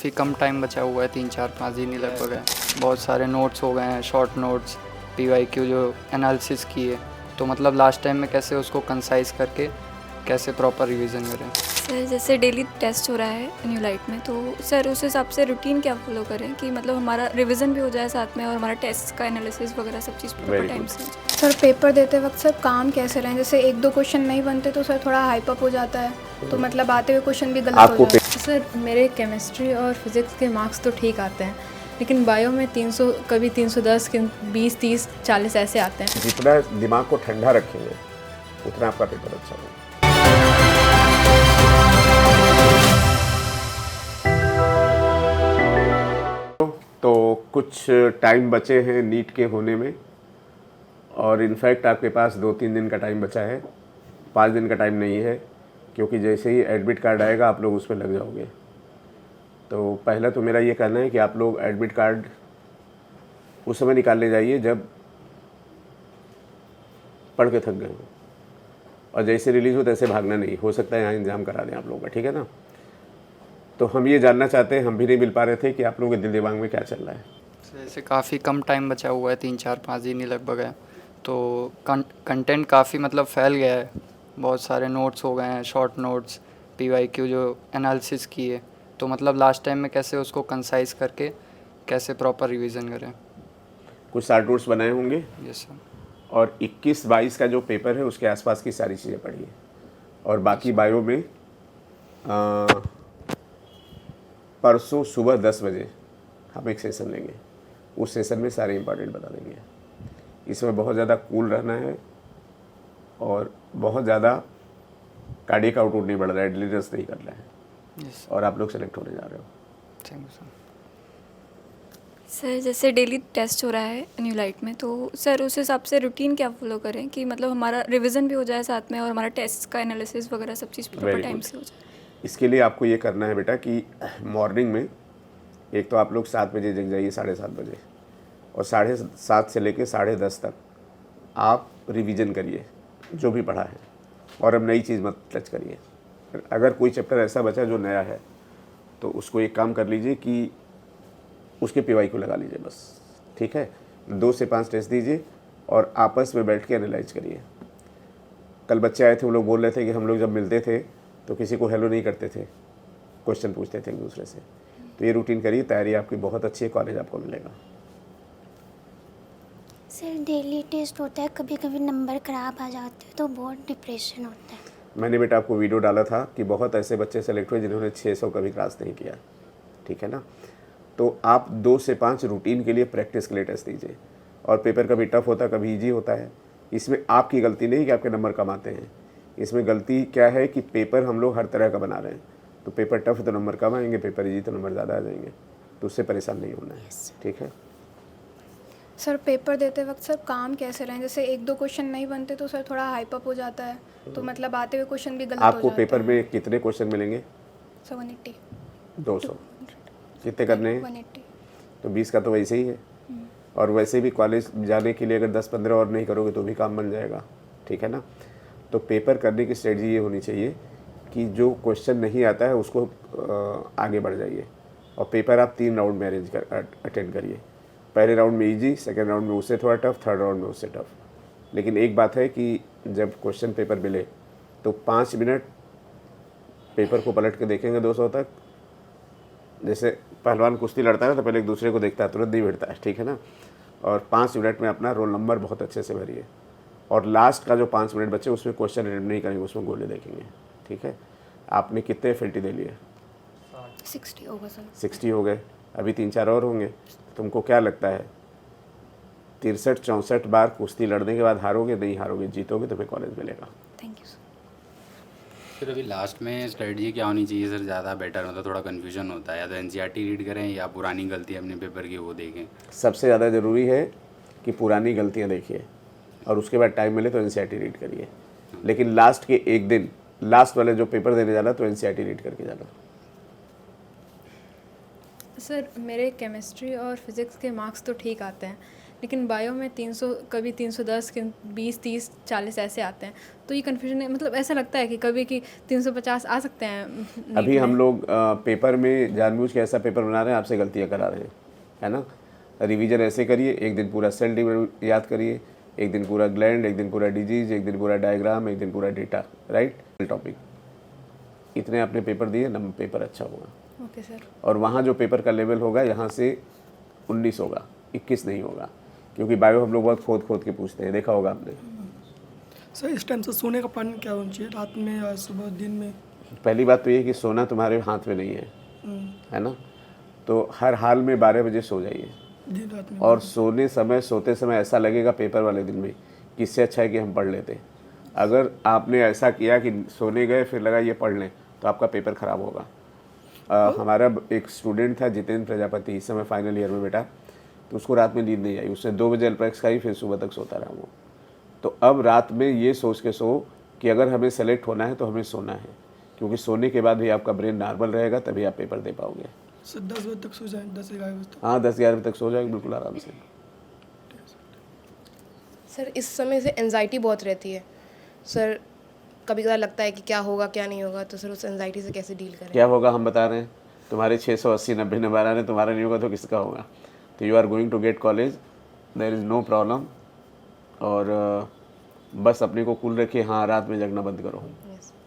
काफ़ी कम टाइम बचा हुआ है, 3-4-5 दिन ही लगभग है। बहुत सारे नोट्स हो गए हैं, शॉर्ट नोट्स, PYQ जो एनालिसिस की है, तो मतलब लास्ट टाइम में कैसे उसको कंसाइज करके कैसे प्रॉपर रिवीजन करें। सर जैसे डेली टेस्ट हो रहा है न्यू लाइट में, तो सर उस हिसाब से रूटीन क्या फॉलो करें कि मतलब हमारा रिवीजन भी हो जाए साथ में और हमारा टेस्ट का एनालिसिस वगैरह सब चीज़ प्रॉपर टाइम से हो जाए। सर पेपर देते वक्त सर काम कैसे रहें, जैसे 1-2 क्वेश्चन नहीं बनते तो सर थोड़ा हाइप अप हो जाता है, तो मतलब आते हुए क्वेश्चन भी गलत हो जाते हैं। सर मेरे केमिस्ट्री और फिज़िक्स के मार्क्स तो ठीक आते हैं, लेकिन बायो में 300, कभी 310, 20, 30, 40 ऐसे आते हैं। जितना दिमाग को ठंडा रखेंगे उतना आपका पेपर अच्छा होगा। तो कुछ टाइम बचे हैं नीट के होने में, और इनफैक्ट आपके पास 2-3 दिन का टाइम बचा है, 5 दिन का टाइम नहीं है, क्योंकि जैसे ही एडमिट कार्ड आएगा आप लोग उसमें लग जाओगे। तो पहला तो मेरा ये कहना है कि आप लोग एडमिट कार्ड उस समय निकालने जाइए जब पढ़ के थक गए हो, और जैसे रिलीज़ हो तैसे भागना नहीं। हो सकता है यहाँ इंतजाम करा दें आप लोगों का, ठीक है ना। तो हम ये जानना चाहते हैं, हम भी नहीं मिल पा रहे थे कि आप लोगों के दिल दिमाग में क्या चल रहा है। जैसे काफ़ी कम टाइम बचा हुआ है, 3-4-5 दिन ही लगभग है, तो कंटेंट काफ़ी मतलब फैल गया है। बहुत सारे नोट्स हो गए हैं, शॉर्ट नोट्स, PYQ जो एनालिसिस की है, तो मतलब लास्ट टाइम में कैसे उसको कंसाइज करके कैसे प्रॉपर रिवीजन करें। कुछ शार्ट नोट्स बनाए होंगे, यस सर। और 21-22 का जो पेपर है उसके आसपास की सारी चीज़ें पढ़िए, और बाकी बायो में परसों सुबह 10 बजे हम एक सेशन लेंगे, उस सेशन में सारे इंपॉर्टेंट बता देंगे। इसमें बहुत ज़्यादा कूल रहना है, और बहुत ज़्यादा कार्डियक आउटपुट नहीं बढ़ रहा है, डिलीरेंस नहीं करना है, यस और आप लोग सेलेक्ट होने जा रहे हो। Thank you sir. सर जैसे डेली टेस्ट हो रहा है न्यू लाइट में, तो सर उस हिसाब से रूटीन क्या फॉलो करें कि मतलब हमारा रिवीजन भी हो जाए साथ में और हमारा टेस्ट का एनालिसिस वगैरह सब चीज़ प्रॉपर Very टाइम good. से हो जाए। इसके लिए आपको ये करना है बेटा कि मॉर्निंग में एक तो आप लोग 7 बजे जग जाइए, 7:30 बजे, और 7:30 से लेकर 10:30 तक आप रिवीजन करिए जो भी पढ़ा है, और अब नई चीज़ मत टच करिए। अगर कोई चैप्टर ऐसा बचा जो नया है तो उसको एक काम कर लीजिए कि उसके PYQ लगा लीजिए बस, ठीक है। 2 से 5 टेस्ट दीजिए और आपस में बैठ के एनालाइज करिए। कल बच्चे आए थे, वो लोग बोल रहे थे कि हम लोग जब मिलते थे तो किसी को हेलो नहीं करते थे, क्वेश्चन पूछते थे एक दूसरे से। तो ये रूटीन करिए, तैयारी आपकी बहुत अच्छी है, कॉलेज आपको मिलेगा। सर डेली टेस्ट होता है, कभी कभी नंबर ख़राब आ जाते हैं तो बहुत डिप्रेशन होता है। मैंने बेटा आपको वीडियो डाला था कि बहुत ऐसे बच्चे सेलेक्ट हुए जिन्होंने 600 कभी क्रॉस नहीं किया, ठीक है ना। तो आप 2 से 5 रूटीन के लिए प्रैक्टिस के लिए टेस्ट दीजिए, और पेपर कभी टफ होता है कभी ईजी होता है। इसमें आपकी गलती नहीं कि आपके नंबर कम आते हैं, इसमें गलती क्या है कि पेपर हम लोग हर तरह का बना रहे हैं। तो पेपर टफ है तो नंबर कम आएंगे, पेपर ईजी तो नंबर ज़्यादा आ जाएंगे, तो उससे परेशान नहीं होना है, ठीक है। सर पेपर देते वक्त सर काम कैसे रहें, जैसे 1-2 क्वेश्चन नहीं बनते तो सर थोड़ा हाइप अप हो जाता है, तो मतलब आते हुए क्वेश्चन भी गलत हो आपको जाते पेपर हैं। में कितने क्वेश्चन मिलेंगे? सर 180 200 कितने करने हैं? 180। तो 20 का तो वैसे ही है, और वैसे भी कॉलेज जाने के लिए अगर 10-15 और नहीं करोगे तो भी काम बन जाएगा, ठीक है ना। तो पेपर करने की स्ट्रेटजी ये होनी चाहिए कि जो क्वेश्चन नहीं आता है उसको आगे बढ़ जाइए, और पेपर आप 3 राउंड में अटेंड करिए। पहले राउंड में इजी, सेकेंड राउंड में उससे थोड़ा टफ, थर्ड राउंड में उससे टफ। लेकिन एक बात है कि जब क्वेश्चन पेपर मिले तो 5 मिनट पेपर को पलट के देखेंगे 200 तक। जैसे पहलवान कुश्ती लड़ता है तो पहले एक दूसरे को देखता है, तुरंत नहीं भिड़ता है, ठीक है ना। और 5 मिनट में अपना रोल नंबर बहुत अच्छे से भरिए, और लास्ट का जो 5 मिनट बचे उसमें क्वेश्चन अटेम्प्ट नहीं करेंगे, उसमें गोले देखेंगे, ठीक है। आपने कितने FLT दे लिए? 60 होगा सर। 60 हो गए, अभी 3-4 और होंगे। तुमको क्या लगता है 63-64 बार कुश्ती लड़ने के बाद हारोगे? नहीं हारोगे, जीतोगे, तुम्हें कॉलेज मिलेगा। Thank you sir. फिर अभी लास्ट में स्ट्रेटजी क्या होनी चाहिए सर? ज़्यादा बेटर होता, थोड़ा कन्फ्यूजन होता है, या तो NCERT रीड करें या पुरानी गलती अपने पेपर की वो देखें। सबसे ज़्यादा ज़रूरी है कि पुरानी गलतियाँ देखिए, और उसके बाद टाइम मिले तो NCERT रीड करिए। लेकिन लास्ट के एक दिन, लास्ट वाले जो पेपर देने जाना तो NCERT रीड करके जाना। सर मेरे केमिस्ट्री और फिज़िक्स के मार्क्स तो ठीक आते हैं, लेकिन बायो में 300 कभी 310 20 30 40 ऐसे आते हैं। तो ये कन्फ्यूजन है, मतलब ऐसा लगता है कि कभी कि 350 आ सकते हैं नीट अभी हम में। लोग पेपर में जानबूझ के ऐसा पेपर बना रहे हैं, आपसे गलतियाँ करा रहे हैं, है ना। रिवीजन ऐसे करिए, एक दिन पूरा सेल डिवीजन याद करिए, एक दिन पूरा ग्लैंड, एक दिन पूरा डिजीज, एक दिन पूरा डायग्राम, एक दिन पूरा डेटा, राइट टॉपिक। इतने आपने पेपर दिए, नंबर पेपर अच्छा होगा। Okay sir. और वहाँ जो पेपर का लेवल होगा यहाँ से 19 होगा, 21 नहीं होगा, क्योंकि बायो हम लोग बहुत खोद खोद के पूछते हैं, देखा होगा आपने। सर इस टाइम से सोने का प्लान क्या होना चाहिए, रात में या सुबह दिन में? पहली बात तो ये कि सोना तुम्हारे हाथ में नहीं है ना। तो हर हाल में 12 बजे सो जाइए, दिन रात में। और सोते समय ऐसा लगेगा पेपर वाले दिन में कि इससे अच्छा है कि हम पढ़ लेते। अगर आपने ऐसा किया कि सोने गए फिर लगा ये पढ़ लें, तो आपका पेपर ख़राब होगा। हमारा एक स्टूडेंट था जितेंद्र प्रजापति, इस समय फाइनल ईयर में बेटा, तो उसको रात में नींद नहीं आई, उसने 2 बजे अल्ट्रैक्स खाई, फिर सुबह तक सोता रहा वो। तो अब रात में ये सोच के सो कि अगर हमें सेलेक्ट होना है तो हमें सोना है, क्योंकि सोने के बाद भी आपका ब्रेन नॉर्मल रहेगा, तभी आप पेपर दे पाओगे। सर 10 बजे तक सो जाए, 10-11 बजे तक? हाँ, 10-11 बजे तक सो जाएगा बिल्कुल आराम से। सर इस समय से एंजाइटी बहुत रहती है सर, कभी कभार लगता है कि क्या होगा क्या नहीं होगा, तो सर उस एंजाइटी से कैसे डील करें? क्या होगा हम बता रहे हैं, तुम्हारे 680-90 नंबर आ रहे हैं, तुम्हारा नहीं होगा तो किसका होगा। तो you are going to get college, there is no problem. और बस अपने को कूल रखिए, हाँ रात में जगना बंद करो,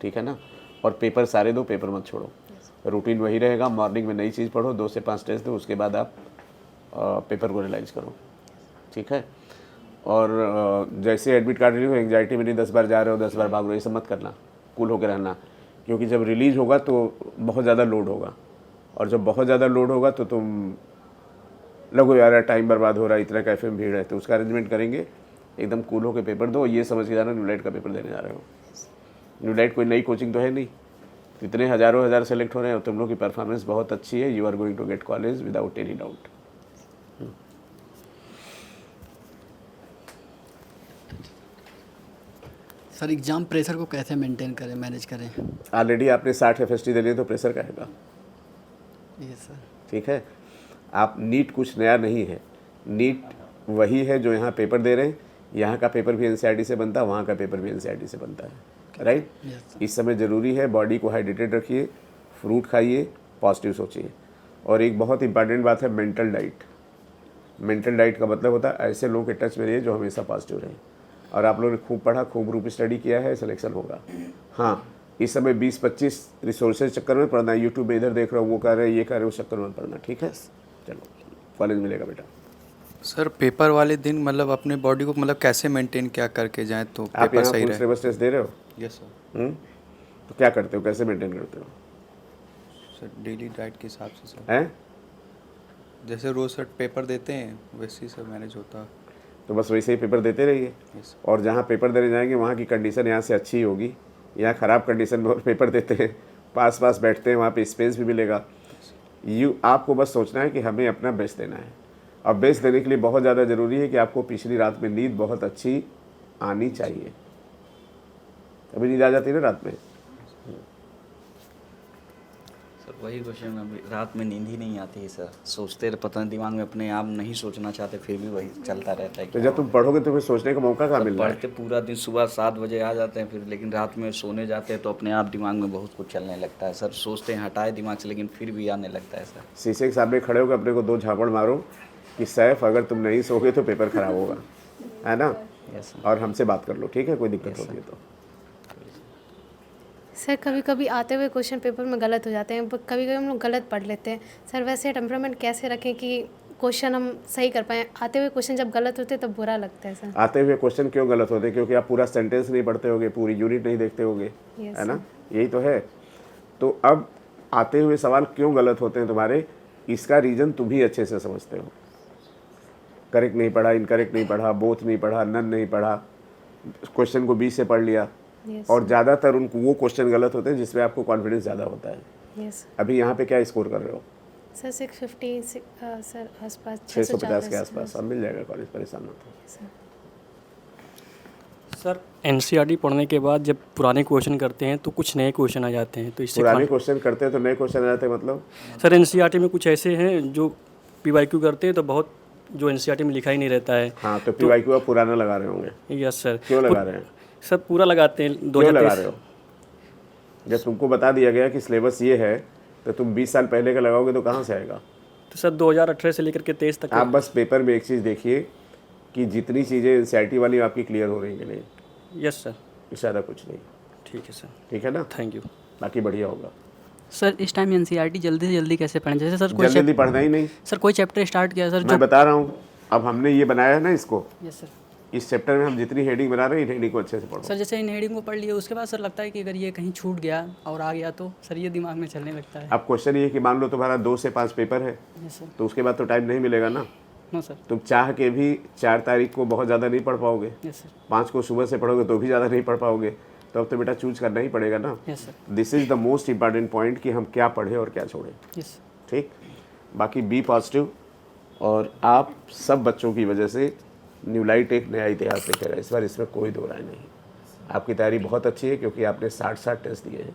ठीक है ना। और पेपर सारे दो, पेपर मत छोड़ो, रूटीन वही रहेगा। मॉर्निंग में नई चीज़ पढ़ो, 2 से 5 टेस्ट दो, उसके बाद आप पेपर को रियलाइज़ करो, ठीक है। और जैसे एडमिट कार्ड रिलीज हो, एंग्जाइटी में नहीं 10 बार जा रहे हो 10 बार भाग रहे हो, ये सब मत करना, कूल होकर रहना, क्योंकि जब रिलीज होगा तो बहुत ज़्यादा लोड होगा, और जब बहुत ज़्यादा लोड होगा तो तुम लगो यार टाइम बर्बाद हो रहा है, इतना कैफे में भीड़ है, तो उसका अरेंजमेंट करेंगे। एकदम कूल होकर पेपर दो, ये समझ के जाना न्यूलाइट का पेपर देने जा रहे हो। न्यूलाइट कोई नई कोचिंग तो है नहीं, इतने हज़ारों हज़ार सेलेक्ट हो रहे हैं, और तुम लोग की परफॉर्मेंस बहुत अच्छी है। You are going to get college without any doubt. Sir exam pressure को कैसे मेंटेन करें, मैनेज करें? ऑलरेडी आपने 60 FST दे लिए, तो प्रेशर का है, ये सर ठीक है। आप नीट कुछ नया नहीं है, नीट वही है जो यहाँ पेपर दे रहे हैं। यहाँ का पेपर भी NCERT से बनता है, वहाँ का पेपर भी NCERT से बनता है, राइट। इस समय ज़रूरी है बॉडी को हाइड्रेटेड रखिए, फ्रूट खाइए, पॉजिटिव सोचिए। और एक बहुत इंपॉर्टेंट बात है मेंटल डाइट। मेंटल डाइट का मतलब होता है ऐसे लोगों के टच में रहिए जो हमेशा पॉजिटिव रहे। और आप लोगों ने खूब पढ़ा, खूब ग्रुप स्टडी किया है, सिलेक्शन होगा। हाँ, इस समय 20-25 रिसोर्सेज चक्कर में पढ़ना, यूट्यूब में इधर देख रहे हो, वो कर रहे हैं, ये कर रहे हो, उस चक्कर में पढ़ना, ठीक है। चलो कॉलेज मिलेगा बेटा। सर पेपर वाले दिन मतलब अपने बॉडी को मतलब कैसे मेंटेन क्या करके जाएं तो आप पेपर यहाँ सही फुल रहे? सिलेबस टेस्ट दे रहे हो? Yes sir. तो क्या करते हो, कैसे मेंटेन करते हो? सर डेली डाइट के हिसाब से सर, हैं? जैसे रोज़ सर पेपर देते हैं वैसे ही सब मैनेज होता है। तो बस वैसे ही पेपर देते रहिए। यस। और जहाँ पेपर देने जाएंगे वहाँ की कंडीशन यहाँ से अच्छी होगी। यहाँ ख़राब कंडीशन में और पेपर देते हैं, पास बैठते हैं, वहाँ पे स्पेस भी मिलेगा। आपको बस सोचना है कि हमें अपना बेस्ट देना है। और बेस्ट देने के लिए बहुत ज़्यादा ज़रूरी है कि आपको पिछली रात में नींद बहुत अच्छी आनी चाहिए। अभी नींद आ जाती है ना रात में? सर वही क्वेश्चन, अभी रात में नींद ही नहीं आती है सर, सोचते रहे, पता नहीं दिमाग में अपने आप नहीं सोचना चाहते, फिर भी वही चलता रहता है। तो जब तुम पढ़ोगे तो फिर सोचने का मौका कहाँ मिल रहा है? पढ़ते पूरा दिन, सुबह 7 बजे आ जाते हैं फिर, लेकिन रात में सोने जाते हैं तो अपने आप दिमाग में बहुत कुछ चलने लगता है सर। सोचते हैं हटाए दिमाग से, लेकिन फिर भी आने लगता है सर। शीशे के सामने खड़े होकर अपने को 2 झापड़ मारो कि सैफ अगर तुम नहीं सोगे तो पेपर खराब होगा, है ना। और हमसे बात कर लो, ठीक है, कोई दिक्कत होती है तो। सर कभी कभी आते हुए क्वेश्चन पेपर में गलत हो जाते हैं, कभी कभी हम लोग गलत पढ़ लेते हैं सर। वैसे टेम्परामेंट कैसे रखें कि क्वेश्चन हम सही कर पाएँ? आते हुए क्वेश्चन जब गलत होते हैं तब बुरा लगता है सर। आते हुए क्वेश्चन क्यों गलत होते हैं? क्योंकि आप पूरा सेंटेंस नहीं पढ़ते होगे, पूरी यूनिट नहीं देखते होगे, है ना, यही तो है। तो अब आते हुए सवाल क्यों गलत होते हैं तुम्हारे, इसका रीज़न तुम ही अच्छे से समझते हो। करेक्ट नहीं पढ़ा, इनकरेक्ट नहीं पढ़ा, बोथ नहीं पढ़ा, नन नहीं पढ़ा, क्वेश्चन को 20 से पढ़ लिया। और ज़्यादातर उनको वो क्वेश्चन गलत होते हैं जिसमें आपको कॉन्फिडेंस ज़्यादा होता है। अभी यहाँ पे क्या स्कोर कर रहे हो? सर 650 सर आसपास, 650 के आसपास। अब मिल जाएगा कॉलेज, परेशान मत हो। सर NCERT पढ़ने के बाद जब पुराने क्वेश्चन करते हैं तो कुछ नए क्वेश्चन आ जाते हैं, तो इससे पुराने क्वेश्चन करते हैं तो नए क्वेश्चन आ जाते हैं मतलब? सर NCERT में कुछ ऐसे हैं जो PYQ करते हैं तो बहुत जो एनसीईआरटी में लिखा ही नहीं रहता है। हाँ, तो PYQ आप पुराना लगा रहे होंगे। Yes sir. क्यों लगा रहे हैं? सर पूरा लगाते हैं। क्यों लगा रहे हो? जब तुमको बता दिया गया कि सिलेबस ये है तो तुम 20 साल पहले का लगाओगे तो कहाँ से आएगा? तो सर 2018 से लेकर के 23 तक आप बस पेपर में एक चीज़ देखिए कि जितनी चीज़ें एनसीईआरटी वाली आपकी क्लियर हो रही हैं कि नहीं। Yes sir. ज़्यादा कुछ नहीं। ठीक है सर। ठीक है ना? Thank you. बाकी बढ़िया होगा। सर इस टाइम एनसीईआरटी जल्दी से जल्दी कैसे पढ़ें? जैसे सर कोई जल्दी पढ़ना ही नहीं सर, कोई चैप्टर स्टार्ट किया सर मैं बता रहा हूँ। अब हमने ये बनाया है ना इसको, यस सर। इस चैप्टर में हम जितनी हेडिंग बना रहे हैं हेडिंग को अच्छे से पढ़ो। सर जैसे इन हेडिंग को पढ़ लिया उसके बाद सर लगता है कि अगर ये कहीं छूट गया और आ गया तो सर ये दिमाग में चलने लगता है। अब क्वेश्चन ये है कि मान लो तुम्हारा 2 से 5 पेपर है, यस सर। तो उसके बाद तो टाइम नहीं मिलेगा ना। No sir. तुम चाह के भी 4 तारीख को बहुत ज़्यादा नहीं पढ़ पाओगे। Yes sir. 5 को सुबह से पढ़ोगे तो भी ज़्यादा नहीं पढ़ पाओगे। तो अब तो बेटा चूज करना ही पड़ेगा ना। Yes sir. This is the most important point कि हम क्या पढ़ें और क्या छोड़ें। यस। ठीक, बाकी बी पॉजिटिव। और आप सब बच्चों की वजह से न्यू लाइट एक नया इतिहास लिखेगा इस बार, इसमें कोई दो राय नहीं। आपकी तैयारी बहुत अच्छी है क्योंकि आपने 60 टेस्ट दिए हैं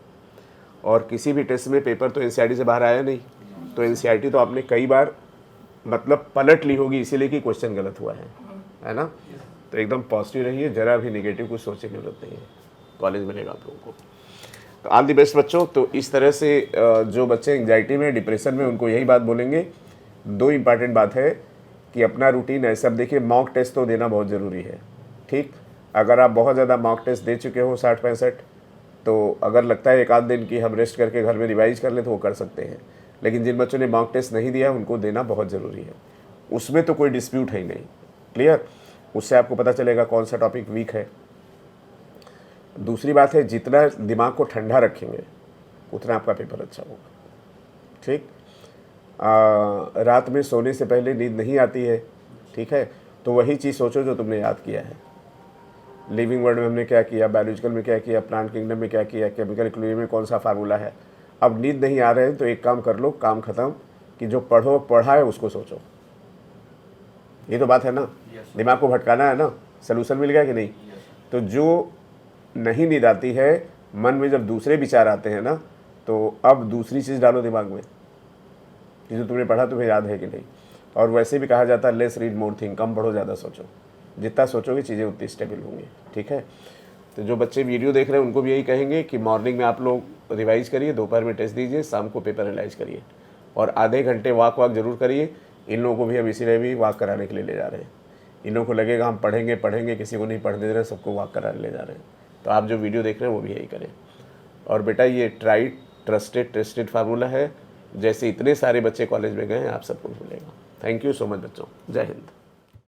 और किसी भी टेस्ट में पेपर तो एनसीईआरटी से बाहर आया नहीं। तो एनसीईआरटी तो आपने कई बार मतलब पलट ली होगी इसीलिए कि क्वेश्चन गलत हुआ है ना। तो एकदम पॉजिटिव रहिए, ज़रा भी निगेटिव कुछ सोचने की जरूरत नहीं है। कॉलेज मिलेगा आप लोगों को। तो ऑल दी बेस्ट बच्चों। तो इस तरह से जो बच्चे एंग्जाइटी में, डिप्रेशन में, उनको यही बात बोलेंगे। 2 इम्पॉर्टेंट बात है कि अपना रूटीन है सब देखिए। मॉक टेस्ट तो देना बहुत ज़रूरी है। ठीक, अगर आप बहुत ज़्यादा मॉक टेस्ट दे चुके हो 60-65, तो अगर लगता है एक आध दिन की हम रेस्ट करके घर में रिवाइज कर लें तो वो कर सकते हैं। लेकिन जिन बच्चों ने मॉक टेस्ट नहीं दिया उनको देना बहुत ज़रूरी है। उसमें तो कोई डिस्प्यूट है ही नहीं। क्लियर? उससे आपको पता चलेगा कौन सा टॉपिक वीक है। दूसरी बात है, जितना दिमाग को ठंडा रखेंगे उतना आपका पेपर अच्छा होगा। ठीक, रात में सोने से पहले नींद नहीं आती है, ठीक है, तो वही चीज़ सोचो जो तुमने याद किया है। लिविंग वर्ल्ड में हमने क्या किया, बायोलॉजिकल में क्या किया, प्लांट किंगडम में क्या किया, केमिकल इक्विलिब्रियम में कौन सा फार्मूला है। अब नींद नहीं आ रहे हैं तो एक काम कर लो, काम ख़त्म, कि जो पढ़ा है उसको सोचो। ये तो बात है ना। दिमाग को भटकाना है ना। सलूशन मिल गया कि नहीं? तो जो नहीं नींद आती है, मन में जब दूसरे विचार आते हैं ना, तो अब दूसरी चीज़ डालो दिमाग में कि जो तुमने पढ़ा तुम्हें याद है कि नहीं। और वैसे भी कहा जाता है लेस रीड मोर थिंक, कम पढ़ो ज़्यादा सोचो। जितना सोचोगे चीज़ें उतनी स्टेबल होंगी। ठीक है, तो जो बच्चे वीडियो देख रहे हैं उनको भी यही कहेंगे कि मॉर्निंग में आप लोग रिवाइज करिए, दोपहर में टेस्ट दीजिए, शाम को पेपर एनालाइज करिए और आधे घंटे वॉक जरूर करिए। इन लोगों को भी हम इसीलिए भी वॉक कराने के लिए ले जा रहे हैं। इन लोगों को लगेगा हम पढ़ेंगे, किसी को नहीं पढ़ने दे रहे, सबको वॉक कराने ले जा रहे हैं। तो आप जो वीडियो देख रहे हैं वो भी यही करें। और बेटा ये ट्राइड, ट्रस्टेड, टेस्टेड फार्मूला है। जैसे इतने सारे बच्चे कॉलेज में गए हैं आप सबको मिलेगा। थैंक यू सो मच बच्चों। जय हिंद।